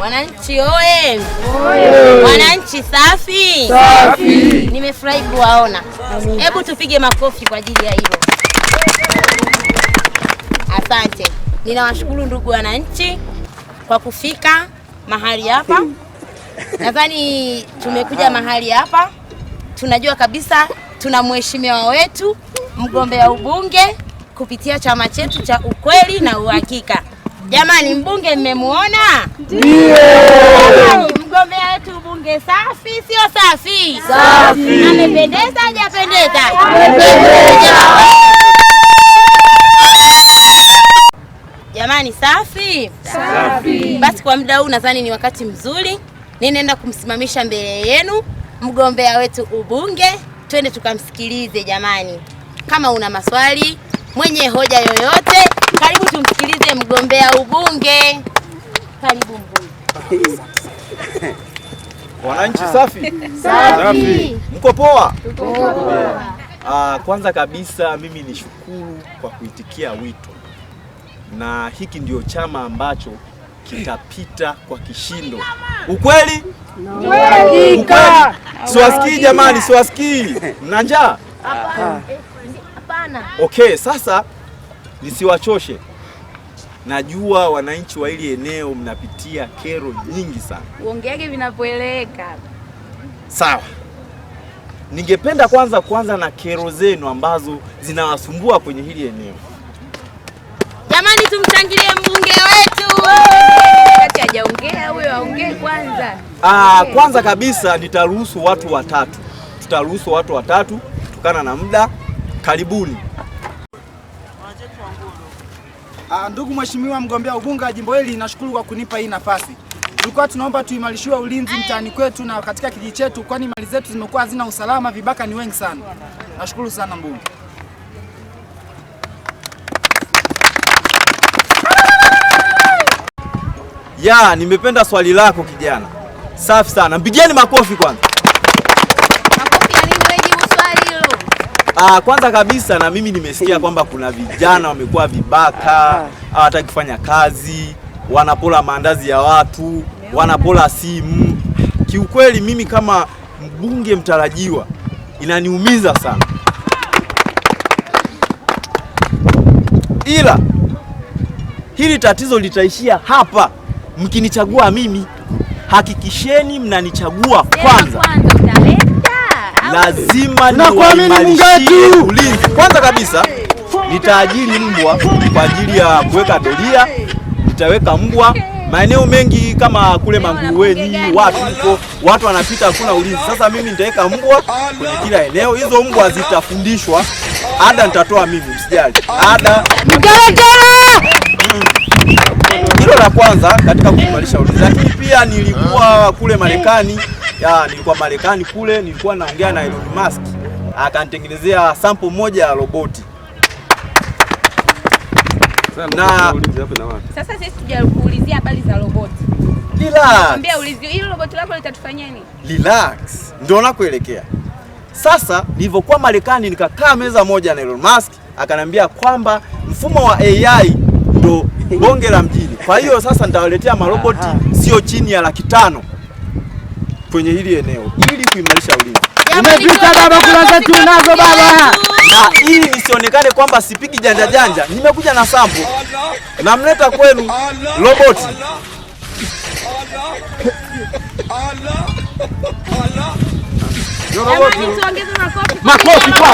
Wananchi oye! Wananchi safi! Nimefurahi kuwaona. Hebu tupige makofi kwa ajili ya hilo. Asante. Ninawashukuru ndugu wananchi kwa kufika mahali hapa. Nadhani tumekuja mahali hapa, tunajua kabisa tuna mheshimiwa wetu mgombea ubunge kupitia chama chetu cha Ukweli na Uhakika. Jamani, mbunge mmemuona? Ndio. Mgombea wetu ubunge safi, sio safi? Safi. Amependeza, hajapendeza? Jamani, safi? Safi. Basi kwa muda huu nadhani ni wakati mzuri. Ninaenda kumsimamisha mbele yenu mgombea wetu ubunge. Twende tukamsikilize jamani. Kama una maswali, mwenye hoja yoyote, karibu tumsikilize mgombea ubunge. Karibu mbunge. Wananchi safi? Safi. Mko poa? Kwanza kabisa mimi nishukuru kwa kuitikia wito. Na hiki ndio chama ambacho kitapita kwa kishindo. Ukweli? Uhakika. Siwasikii jamani, siwasikii. Mna njaa? Hapana. Okay, sasa nisiwachoshe. Najua wananchi wa hili eneo mnapitia kero nyingi sana. Uongeage vinapoeleweka. Sawa. Ningependa kwanza na kero zenu ambazo zinawasumbua kwenye hili eneo. Jamani, tumshangilie mbunge wetu. Kati hajaongea huyo aongee kwanza. Kwanza kabisa nitaruhusu watu watatu. Tutaruhusu watu watatu kutokana na muda. Karibuni. Ndugu mheshimiwa mgombea ubunge wa jimbo hili, nashukuru kwa kunipa hii nafasi. Tulikuwa tunaomba tuimarishiwe ulinzi mtaani kwetu na katika kijiji chetu, kwani mali zetu zimekuwa hazina usalama, vibaka ni wengi sana. Nashukuru sana mbunge. Nimependa swali lako kijana. Safi sana. Mpigieni makofi kwanza. Makofi ya nini wewe jibu swali hilo? Kwanza kabisa na mimi nimesikia kwamba kuna vijana wamekuwa vibaka, hawataki kufanya kazi, wanapola maandazi ya watu, wanapola simu. Kiukweli mimi kama mbunge mtarajiwa inaniumiza sana. Ila hili tatizo litaishia hapa. Mkinichagua mimi, hakikisheni mnanichagua kwanza. Lazima niwaimarishie ulinzi. Kwanza kabisa nitaajiri mbwa kwa ajili ya kuweka doria. Nitaweka mbwa maeneo mengi kama kule Manguruweni, watu wanapita hakuna ulinzi. Sasa mimi nitaweka mbwa kwenye kila eneo. Hizo mbwa zitafundishwa. Ada nitatoa mimi, msijali. Ada hilo la kwanza katika kuimarisha ulinzi. Lakini pia nilikuwa kule Marekani. Kule nilikuwa naongea na Elon Musk, akanitengenezea sample moja ya roboti. Sasa sisi tujakuulizia habari za roboti. Relax. Niambia ulizi hilo roboti lako litatufanyia nini? Relax. Ndio nakuelekea. Sasa nilivyokuwa Marekani nikakaa meza moja na Elon Musk, akanambia kwamba mfumo wa AI ndo bonge la mjini. Kwa hiyo sasa nitawaletea maroboti sio chini ya 500,000 kwenye hili eneo ili kuimarisha ulinzi. Umepita baba, kula zetu nazo baba. Na ili isionekane kwamba sipiki janja, nimekuja na sample. Namleta kwenu roboti. Jamani, tuongeze makofi. Makofi kwa.